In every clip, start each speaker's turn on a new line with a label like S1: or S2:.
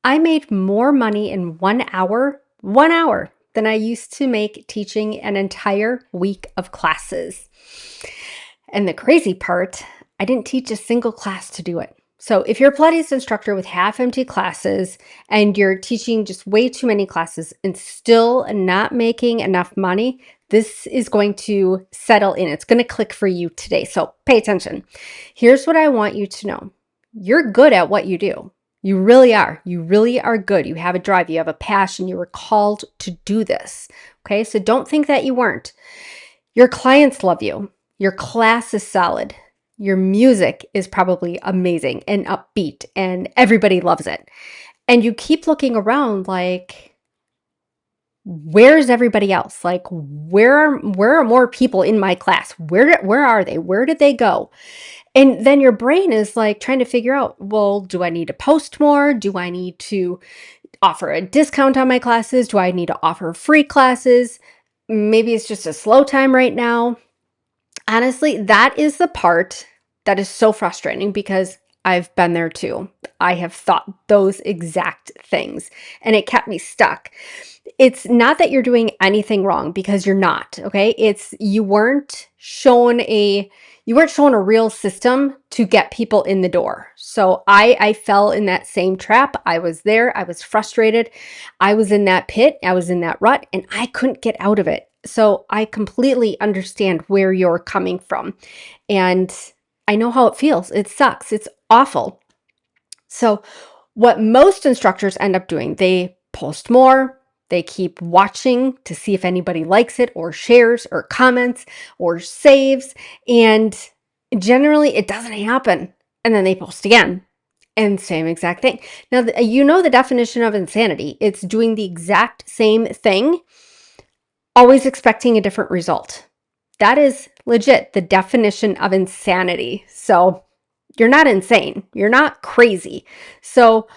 S1: I made more money in 1 hour, than I used to make teaching an entire week of classes. And the crazy part, I didn't teach a single class to do it. So if you're a Pilates instructor with half empty classes and you're teaching just way too many classes and still not making enough money, this is going to settle in. It's going to click for you today. So pay attention. Here's what I want you to know. You're good at what you do. You really are. You really are good. You have a drive. You have a passion. You were called to do this. Okay. So don't think that you weren't. Your clients love you. Your class is solid. Your music is probably amazing and upbeat, and everybody loves it. And you keep looking around like, where's everybody else? Like, where are more people in my class? Where are they? Where did they go? And then your brain is like trying to figure out, well, do I need to post more? Do I need to offer a discount on my classes? Do I need to offer free classes? Maybe it's just a slow time right now. Honestly, that is the part that is so frustrating because I've been there too. I have thought those exact things and it kept me stuck. It's not that you're doing anything wrong, because you're not, okay? It's you weren't shown a real system to get people in the door. So I fell in that same trap. I was there. I was frustrated. I was in that pit. I was in that rut and I couldn't get out of it. So I completely understand where you're coming from. And I know how it feels. It sucks. It's awful. So what most instructors end up doing, they post more, they keep watching to see if anybody likes it or shares or comments or saves, and generally it doesn't happen. And then they post again and same exact thing. Now, you know the definition of insanity. It's doing the exact same thing, always expecting a different result. That is legit the definition of insanity. So you're not insane. You're not crazy. So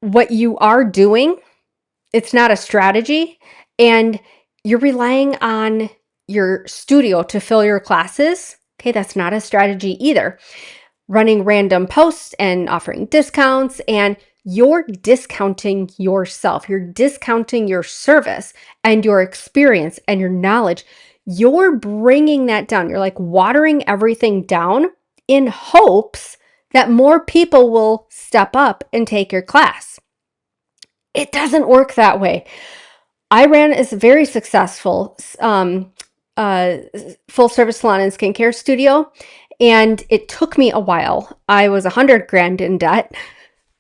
S1: what you are doing, it's not a strategy, and you're relying on your studio to fill your classes. Okay, that's not a strategy either. Running random posts and offering discounts, and you're discounting yourself. You're discounting your service and your experience and your knowledge. You're bringing that down. You're like watering everything down in hopes that more people will step up and take your class. It doesn't work that way. I ran a very successful full service salon and skincare studio, and it took me a while. I was 100 grand in debt.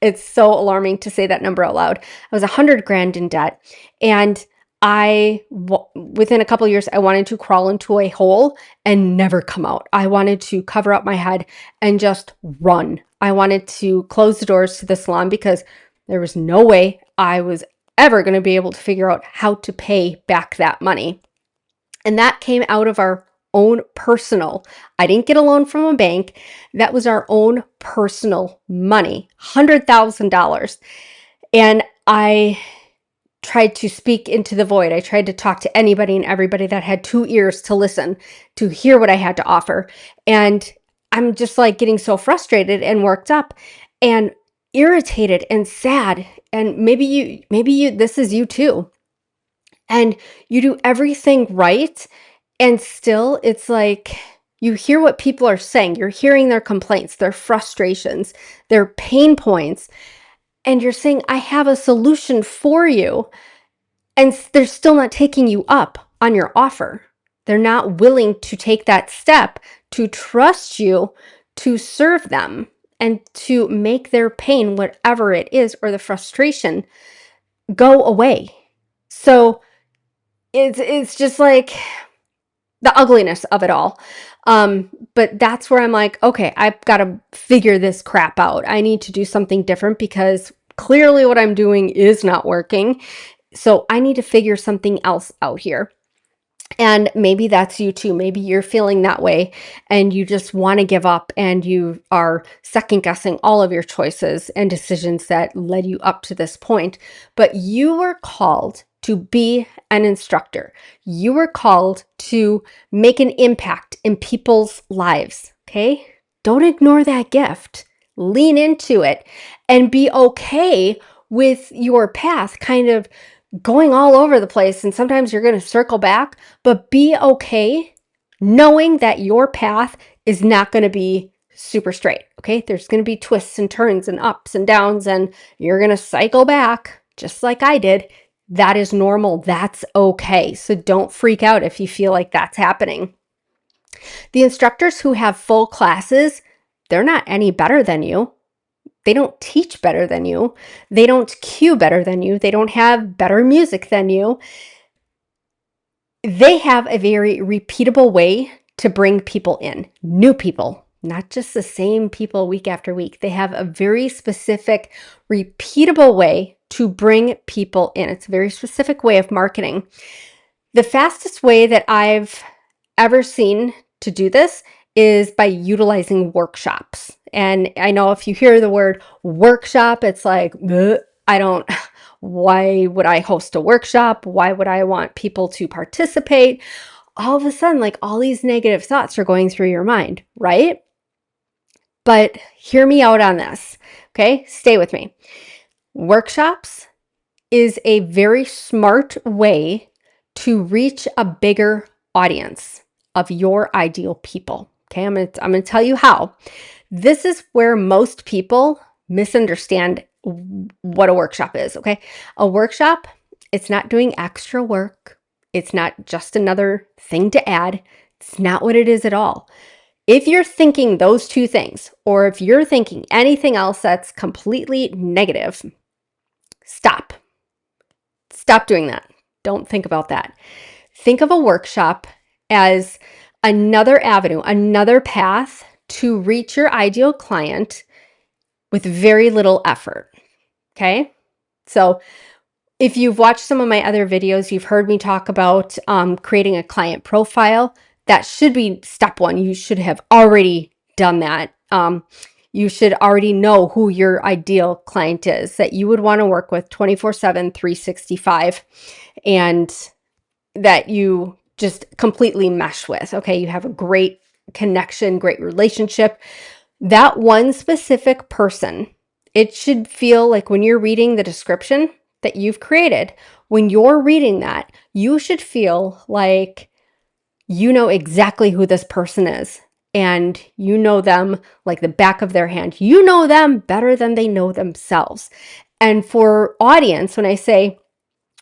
S1: It's so alarming to say that number out loud. I was 100 grand in debt, and within a couple of years, I wanted to crawl into a hole and never come out. I wanted to cover up my head and just run. I wanted to close the doors to the salon because there was no way I was ever going to be able to figure out how to pay back that money. And that came out of our own personal. I didn't get a loan from a bank. That was our own personal money, $100,000. And I tried to speak into the void. I tried to talk to anybody and everybody that had 2 ears to listen, to hear what I had to offer. And I'm just like getting so frustrated and worked up and irritated and sad. And maybe you, this is you too. And you do everything right. And still it's like, you hear what people are saying. You're hearing their complaints, their frustrations, their pain points. And you're saying, I have a solution for you. And they're still not taking you up on your offer. They're not willing to take that step to trust you to serve them and to make their pain, whatever it is, or the frustration, go away. So it's just like the ugliness of it all. But that's where I'm like, okay, I've got to figure this crap out. I need to do something different because clearly what I'm doing is not working. So I need to figure something else out here. And maybe that's you too. Maybe you're feeling that way and you just want to give up and you are second guessing all of your choices and decisions that led you up to this point. But you were called to be an instructor. You were called to make an impact in people's lives. Okay? Don't ignore that gift. Lean into it and be okay with your path kind of going all over the place, and sometimes you're going to circle back, but be okay knowing that your path is not going to be super straight. Okay. There's going to be twists and turns and ups and downs, and you're going to cycle back just like I did. That is normal. That's okay. So don't freak out if you feel like that's happening. The instructors who have full classes, they're not any better than you. They don't teach better than you. They don't cue better than you. They don't have better music than you. They have a very repeatable way to bring people in, new people, not just the same people week after week. They have a very specific, repeatable way to bring people in. It's a very specific way of marketing. The fastest way that I've ever seen to do this is by utilizing workshops. And I know if you hear the word workshop, it's like, why would I host a workshop? Why would I want people to participate? All of a sudden, like all these negative thoughts are going through your mind, right? But hear me out on this, okay? Stay with me. Workshops is a very smart way to reach a bigger audience of your ideal people. Okay, I'm gonna tell you how. This is where most people misunderstand what a workshop is. Okay, a workshop, it's not doing extra work. It's not just another thing to add. It's not what it is at all. If you're thinking those two things, or if you're thinking anything else that's completely negative, stop. Stop doing that. Don't think about that. Think of a workshop as another avenue, another path to reach your ideal client with very little effort. Okay? So if you've watched some of my other videos, you've heard me talk about creating a client profile. That should be step one. You should have already done that. You should already know who your ideal client is that you would want to work with 24/7, 365, and that you just completely mesh with. Okay, you have a great connection, great relationship. That one specific person, it should feel like when you're reading the description that you've created, when you're reading that, you should feel like you know exactly who this person is, and you know them like the back of their hand. You know them better than they know themselves. And for audience, when I say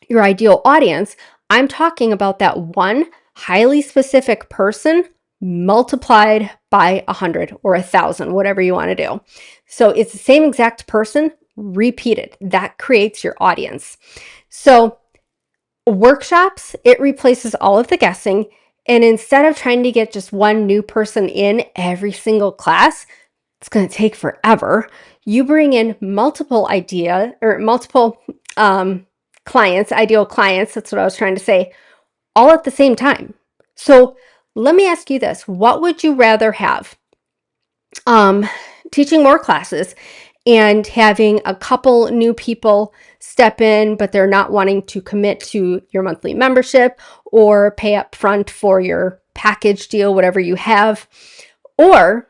S1: your ideal audience, I'm talking about that one highly specific person multiplied by 100 or 1,000, whatever you want to do. So it's the same exact person repeated. That creates your audience. So workshops, it replaces all of the guessing. And instead of trying to get just one new person in every single class, it's going to take forever. You bring in multiple clients, ideal clients. That's what I was trying to say, all at the same time. So let me ask you this. What would you rather have? Teaching more classes and having a couple new people step in, but they're not wanting to commit to your monthly membership or pay up front for your package deal, whatever you have? Or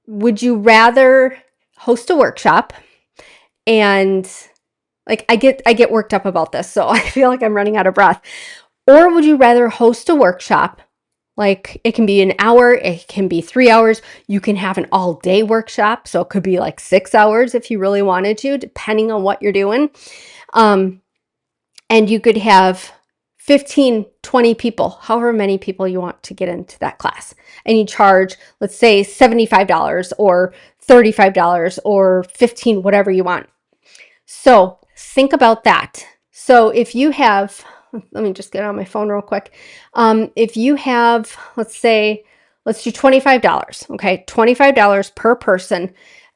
S1: would you rather host a workshop and like I get worked up about this, so I feel like I'm running out of breath. Or would you rather host a workshop? Like it can be an hour, it can be 3 hours. You can have an all day workshop. So it could be like 6 hours if you really wanted to, depending on what you're doing. And you could have 15, 20 people, however many people you want to get into that class. And you charge, let's say $75 or $35 or $15, whatever you want. So think about that. So if you have, let me just get on my phone real quick. If you have, let's do $25, okay? $25 per person.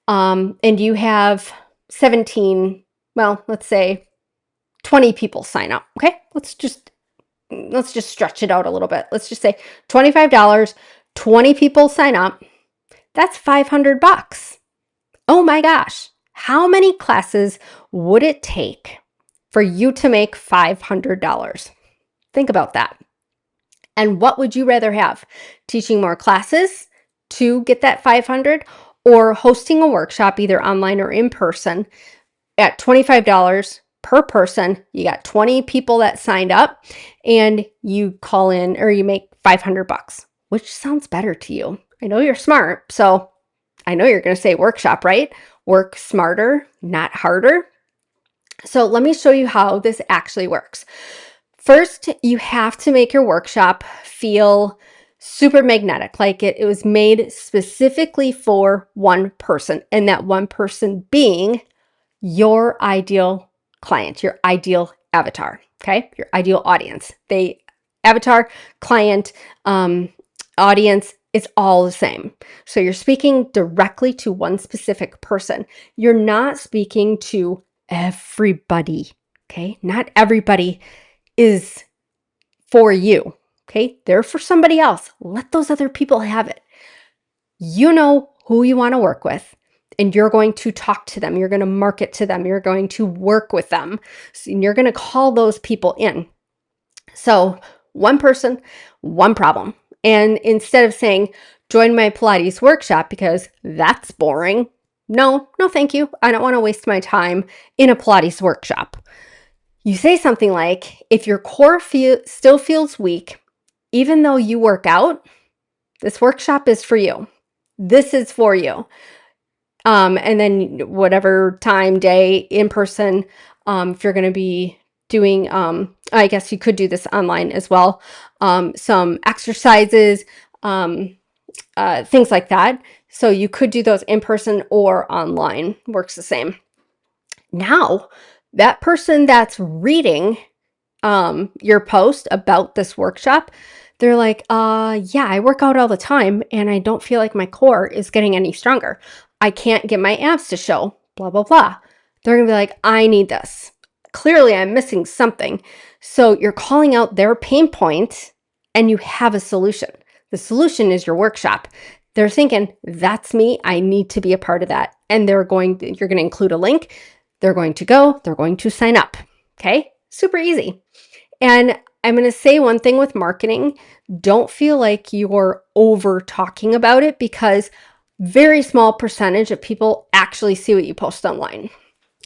S1: And you have 17, well, let's say 20 people sign up, okay? Let's just stretch it out a little bit. Let's just say $25, 20 people sign up. That's $500. Oh my gosh. How many classes would it take for you to make $500? Think about that. And what would you rather have? Teaching more classes to get that 500, or hosting a workshop either online or in person at $25 per person. You got 20 people that signed up, and you call in or you make $500. Which sounds better to you? I know you're smart, so I know you're going to say workshop, right? Work smarter, not harder. So let me show you how this actually works. First, you have to make your workshop feel super magnetic, like it was made specifically for one person, and that one person being your ideal client, your ideal avatar, okay? Your ideal audience. Avatar, client, audience, it's all the same. So you're speaking directly to one specific person. You're not speaking to everybody, okay? Not everybody is for you, okay? They're for somebody else. Let those other people have it. You know who you want to work with, and you're going to talk to them. You're going to market to them. You're going to work with them. And you're going to call those people in. So one person, one problem. And instead of saying, join my Pilates workshop because that's boring. No, thank you. I don't want to waste my time in a Pilates workshop. You say something like, if your core still feels weak, even though you work out, this workshop is for you. This is for you. And then whatever time, day, in person, if you're going to be doing, I guess you could do this online as well, some exercises, things like that. So you could do those in person or online, works the same. Now, that person that's reading your post about this workshop, they're like, yeah, I work out all the time and I don't feel like my core is getting any stronger. I can't get my abs to show, blah, blah, blah. They're gonna be like, I need this. Clearly, I'm missing something. So you're calling out their pain point and you have a solution. The solution is your workshop. They're thinking, that's me. I need to be a part of that. And you're going to include a link. They're going to go, they're going to sign up. Okay. Super easy. And I'm going to say one thing with marketing, don't feel like you're over talking about it, because very small percentage of people actually see what you post online.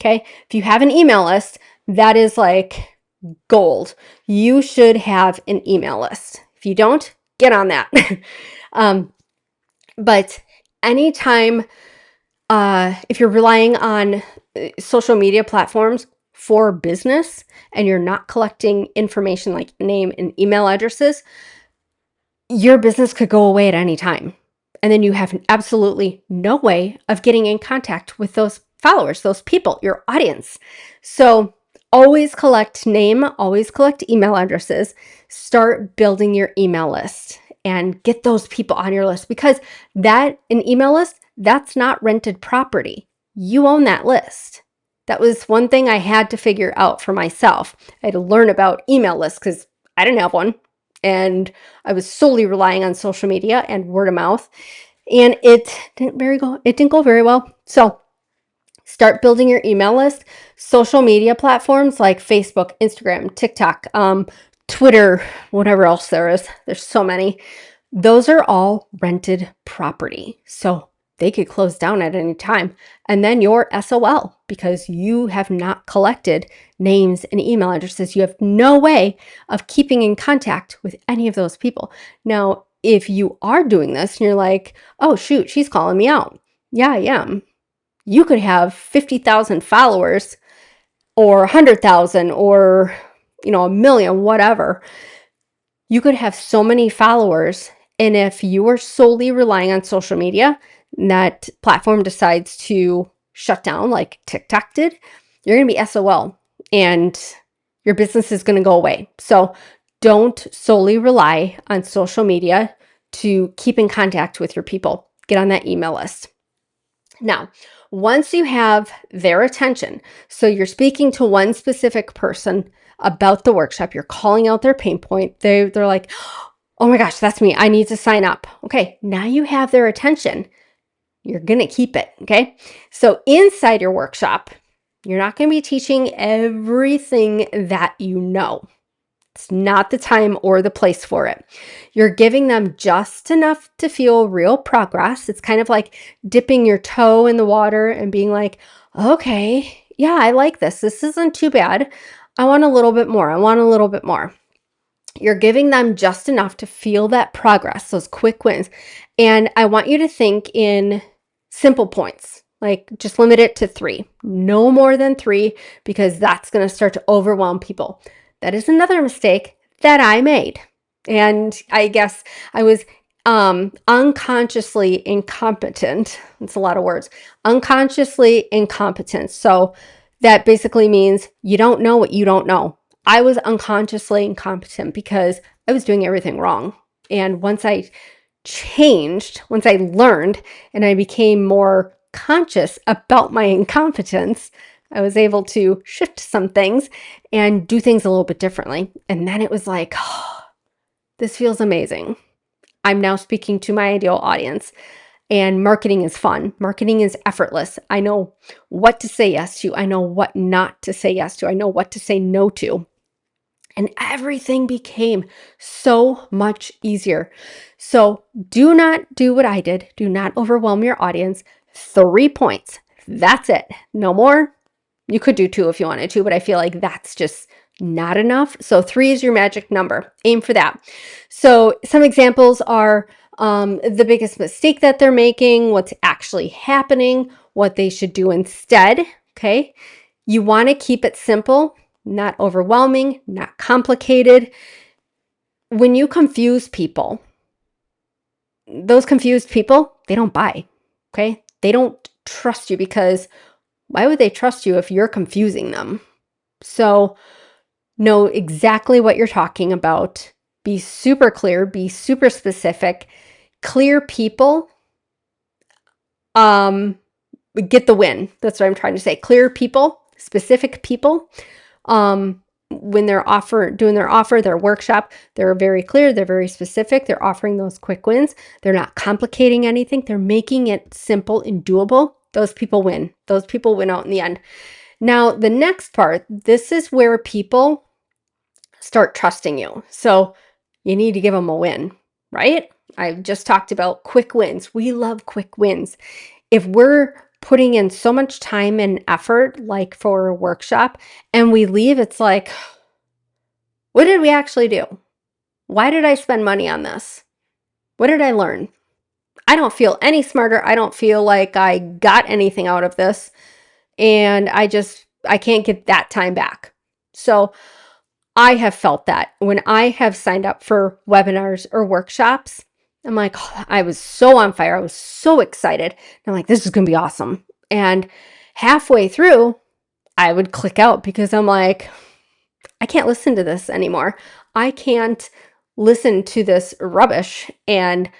S1: Okay. If you have an email list, that is like gold. You should have an email list. If you don't, get on that. But anytime, if you're relying on social media platforms for business and you're not collecting information like name and email addresses, your business could go away at any time. And then you have absolutely no way of getting in contact with those followers, those people, your audience. So always collect name, always collect email addresses, start building your email list and get those people on your list, because an email list, that's not rented property. You own that list. That was one thing I had to figure out for myself. I had to learn about email lists because I didn't have one. And I was solely relying on social media and word of mouth. And it didn't go very well. So start building your email list. Social media platforms like Facebook, Instagram, TikTok, Twitter, whatever else there is. There's so many. Those are all rented property. So they could close down at any time. And then you're SOL because you have not collected names and email addresses. You have no way of keeping in contact with any of those people. Now, if you are doing this and you're like, oh, shoot, she's calling me out. Yeah, I am. You could have 50,000 followers or 100,000 or, a million, whatever. You could have so many followers. And if you are solely relying on social media, and that platform decides to shut down like TikTok did, you're going to be SOL and your business is going to go away. So don't solely rely on social media to keep in contact with your people. Get on that email list. Now, once you have their attention, so you're speaking to one specific person about the workshop, you're calling out their pain point, they're like, oh my gosh, that's me. I need to sign up. Okay, now you have their attention. You're going to keep it. Okay. So inside your workshop, you're not going to be teaching everything that you know. It's not the time or the place for it. You're giving them just enough to feel real progress. It's kind of like dipping your toe in the water and being like, okay, yeah, I like this. This isn't too bad. I want a little bit more. I want a little bit more. You're giving them just enough to feel that progress, those quick wins. And I want you to think in simple points, like just limit it to 3, no more than 3, because that's going to start to overwhelm people. That is another mistake that I made. And I guess I was unconsciously incompetent. It's a lot of words. Unconsciously incompetent. So that basically means you don't know what you don't know. I was unconsciously incompetent because I was doing everything wrong. And once I changed, once I learned and I became more conscious about my incompetence, I was able to shift some things and do things a little bit differently. And then it was like, oh, this feels amazing. I'm now speaking to my ideal audience. And marketing is fun. Marketing is effortless. I know what to say yes to. I know what not to say yes to. I know what to say no to. And everything became so much easier. So do not do what I did. Do not overwhelm your audience. 3 points. That's it. No more. You could do 2 if you wanted to, but I feel like that's just not enough. So 3 is your magic number. Aim for that. So some examples are the biggest mistake that they're making, what's actually happening, what they should do instead. Okay. You want to keep it simple, not overwhelming, not complicated. When you confuse people, those confused people, they don't buy. Okay. They don't trust you because why would they trust you if you're confusing them? So know exactly what you're talking about. Be super clear, be super specific. Clear people get the win. That's what I'm trying to say. Clear people, specific people. When they're doing their offer, their workshop, they're very clear, they're very specific, they're offering those quick wins. They're not complicating anything. They're making it simple and doable. Those people win. Those people win out in the end. Now, the next part, this is where people start trusting you. So you need to give them a win, right? I just talked about quick wins. We love quick wins. If we're putting in so much time and effort, like for a workshop, and we leave, it's like, what did we actually do? Why did I spend money on this? What did I learn? I don't feel any smarter. I don't feel like I got anything out of this. And I can't get that time back. So I have felt that when I have signed up for webinars or workshops, I'm like, oh, I was so on fire. I was so excited. I'm like, this is going to be awesome. And halfway through, I would click out because I'm like, I can't listen to this anymore. I can't listen to this rubbish. And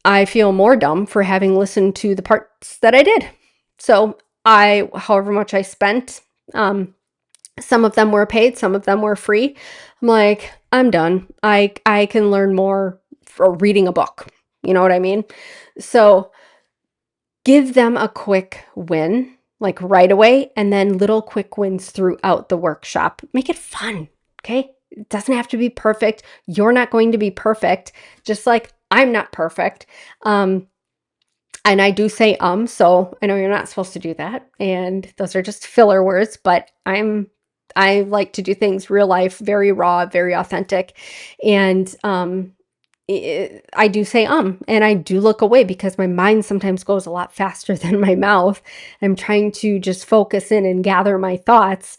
S1: I feel more dumb for having listened to the parts that I did. So however much I spent, some of them were paid, some of them were free. I'm like, I'm done. I can learn more for reading a book. You know what I mean? So give them a quick win, like right away, and then little quick wins throughout the workshop. Make it fun. Okay. It doesn't have to be perfect. You're not going to be perfect, just like I'm not perfect. And I do say so I know you're not supposed to do that. And those are just filler words, but I like to do things real life, very raw, very authentic. And I do say and I do look away because my mind sometimes goes a lot faster than my mouth. I'm trying to just focus in and gather my thoughts.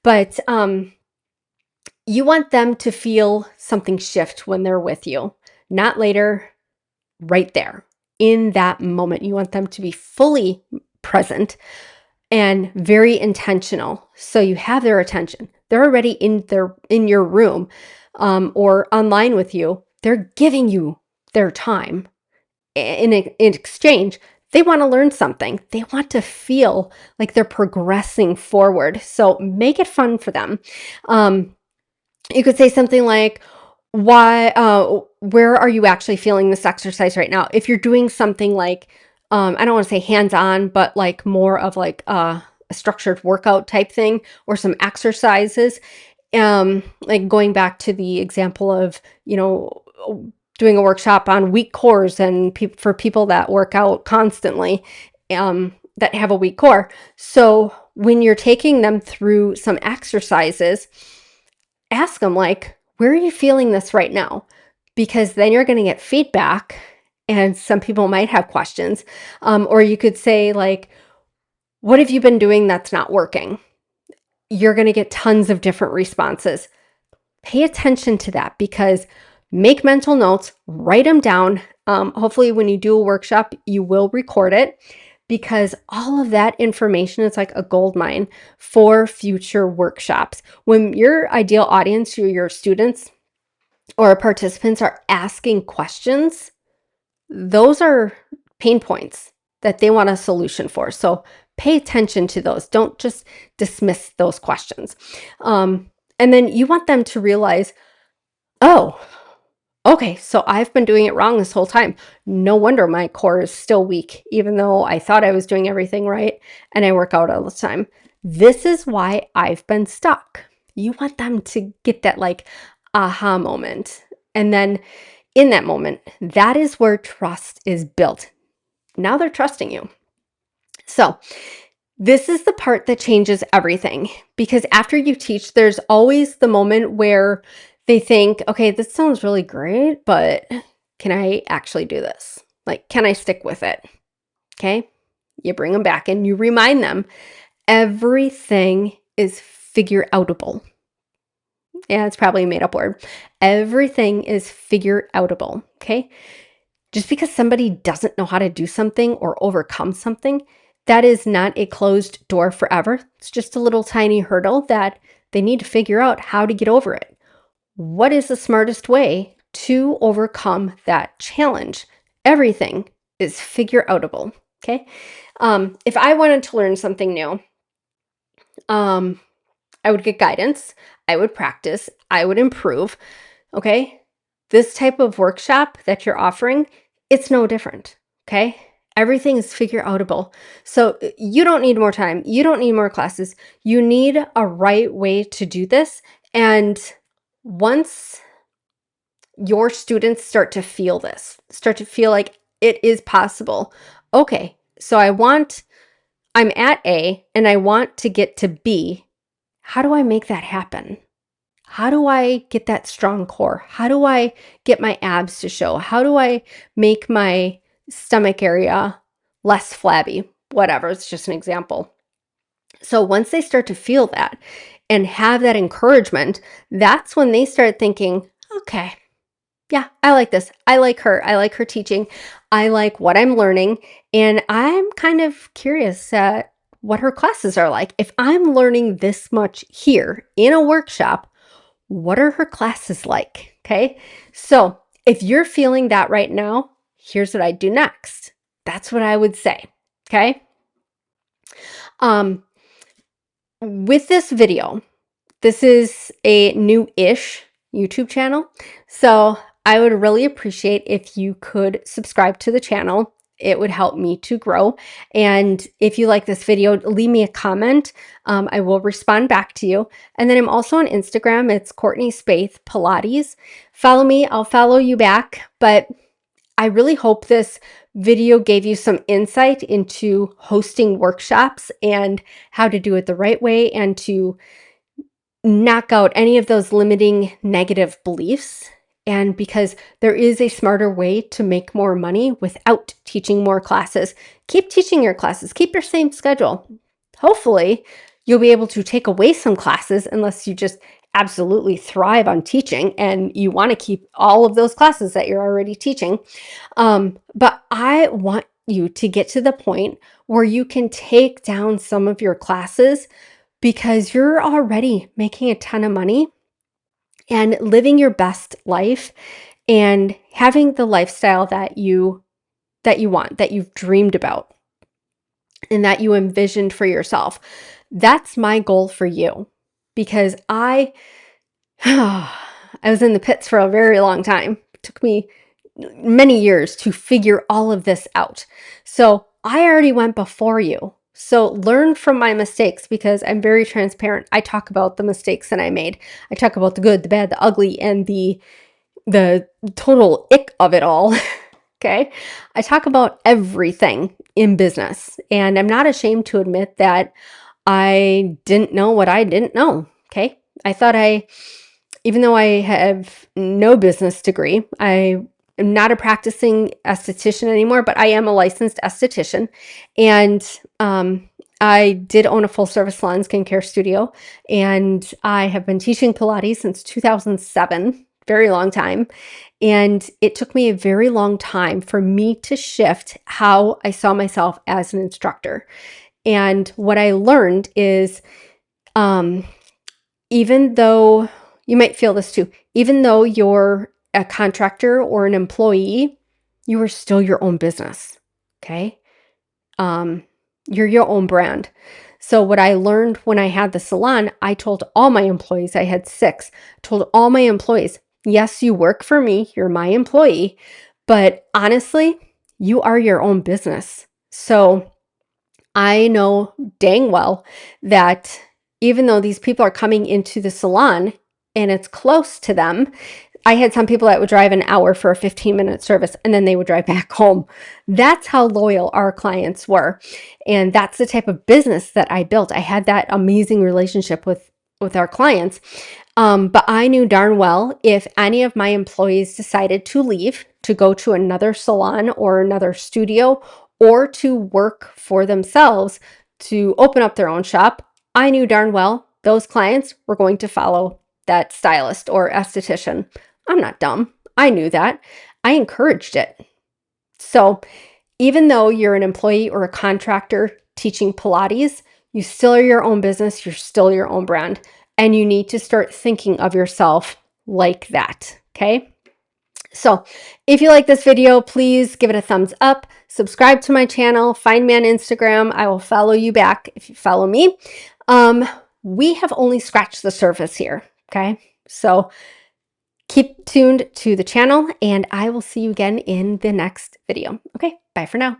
S1: But you want them to feel something shift when they're with you, not later, right there in that moment. You want them to be fully present and very intentional. So you have their attention. They're already in your room or online with you. They're giving you their time. In exchange, they want to learn something. They want to feel like they're progressing forward. So make it fun for them. You could say something like, where are you actually feeling this exercise right now? If you're doing something like, I don't want to say hands-on, but like more of like a structured workout type thing or some exercises, like going back to the example of, doing a workshop on weak cores and for people that work out constantly, that have a weak core. So when you're taking them through some exercises, ask them like, where are you feeling this right now? Because then you're going to get feedback, and some people might have questions. Or you could say like, what have you been doing that's not working? You're going to get tons of different responses. Pay attention to that, because make mental notes, write them down. Hopefully when you do a workshop, you will record it, because all of that information is like a gold mine for future workshops. When your ideal audience, your students or participants, are asking questions, those are pain points that they want a solution for. So pay attention to those. Don't just dismiss those questions. And then you want them to realize, oh, okay, so I've been doing it wrong this whole time. No wonder my core is still weak, even though I thought I was doing everything right and I work out all the time. This is why I've been stuck. You want them to get that like aha moment. And then in that moment, that is where trust is built. Now they're trusting you. So this is the part that changes everything, because after you teach, there's always the moment where they think, okay, this sounds really great, but can I actually do this? Like, can I stick with it? Okay. You bring them back and you remind them everything is figure outable. Yeah, it's probably a made up word. Everything is figure outable. Okay. Just because somebody doesn't know how to do something or overcome something, that is not a closed door forever. It's just a little tiny hurdle that they need to figure out how to get over it. What is the smartest way to overcome that challenge? Everything is figure outable. Okay. If I wanted to learn something new, I would get guidance, I would practice, I would improve. Okay. This type of workshop that you're offering, it's no different. Okay. Everything is figure outable. So you don't need more time. You don't need more classes. You need a right way to do this. And once your students start to feel this, start to feel like it is possible. Okay. So I'm at A and I want to get to B. How do I make that happen? How do I get that strong core? How do I get my abs to show? How do I make my stomach area less flabby? Whatever, it's just an example. So once they start to feel that and have that encouragement, that's when they start thinking, okay, yeah, I like this. I like her. I like her teaching. I like what I'm learning. And I'm kind of curious at what her classes are like. If I'm learning this much here in a workshop, what are her classes like? Okay. So if you're feeling that right now, here's what I do next. That's what I would say. Okay. With this video, this is a new-ish YouTube channel. So I would really appreciate if you could subscribe to the channel. It would help me to grow. And if you like this video, leave me a comment. I will respond back to you. And then I'm also on Instagram. It's Courtney Spaeth Pilates. Follow me. I'll follow you back. But I really hope this video gave you some insight into hosting workshops and how to do it the right way, and to knock out any of those limiting negative beliefs. And because there is a smarter way to make more money without teaching more classes. Keep teaching your classes, keep your same schedule. Hopefully, you'll be able to take away some classes, unless you just absolutely thrive on teaching and you want to keep all of those classes that you're already teaching. But I want you to get to the point where you can take down some of your classes, because you're already making a ton of money and living your best life and having the lifestyle that you want, that you've dreamed about and that you envisioned for yourself. That's my goal for you, because I was in the pits for a very long time. It took me many years to figure all of this out. So I already went before you. So learn from my mistakes, because I'm very transparent. I talk about the mistakes that I made. I talk about the good, the bad, the ugly, and the total ick of it all. Okay. I talk about everything in business, and I'm not ashamed to admit that I didn't know what I didn't know. Okay. Even though I have no business degree, I am not a practicing esthetician anymore, but I am a licensed esthetician. And I did own a full service salon skincare studio, and I have been teaching Pilates since 2007, very long time. And it took me a very long time for me to shift how I saw myself as an instructor. And what I learned is, um, even though you might feel this too, even though you're a contractor or an employee, you are still your own business. Okay. Um, you're your own brand. So what I learned when I had the salon, I told all my employees, I had 6, told all my employees, yes, you work for me, you're my employee, but honestly, you are your own business. So I know dang well that even though these people are coming into the salon and it's close to them, I had some people that would drive an hour for a 15-minute service and then they would drive back home. That's how loyal our clients were. And that's the type of business that I built. I had that amazing relationship with our clients. But I knew darn well if any of my employees decided to leave to go to another salon or another studio or to work for themselves to open up their own shop, I knew darn well those clients were going to follow that stylist or esthetician. I'm not dumb. I knew that. I encouraged it. So even though you're an employee or a contractor teaching Pilates, you still are your own business. You're still your own brand. And you need to start thinking of yourself like that. Okay. So if you like this video, please give it a thumbs up, subscribe to my channel, find me on Instagram. I will follow you back if you follow me. We have only scratched the surface here. Okay. So keep tuned to the channel and I will see you again in the next video. Okay. Bye for now.